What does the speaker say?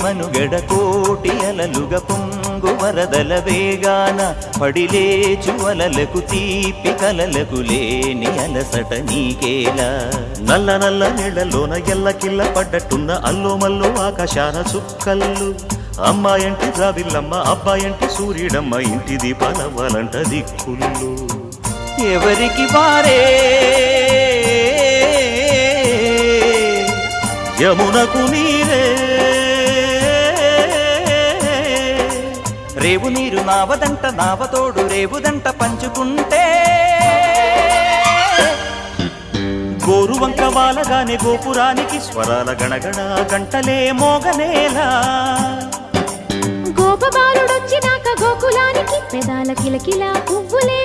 మనుగడ కోటి అలలుగ పొంగు వరదల వేగాన పడిలేచు అలలకు తీపి కలలకు లేని అలసట నీకేలా నల్ల నల్ల నీళ్లలోన ఎల్లకిల్ల పడ్డట్టున్న అల్లో మల్లో ఆకాశాన చుక్కల్లు అమ్మాయంటి జాబిల్లమ్మ అబ్బాయంటి సూర్యుడమ్మ ఇంటి దీపాలవ్వాలంట దిక్కుళ్ళు ఎవరికి వారే యమునకు నీరే రేవు నీరు నావదంట నావతోడు రేవుదంట పంచుకుంటే గోరువంక వాలగానే గోపురానికి స్వరాల గణగణ గంటలే మోగనేలా గోపబాలుడొచ్చినాక గోకులానికి పెదాల కిలకిలా పువ్వులే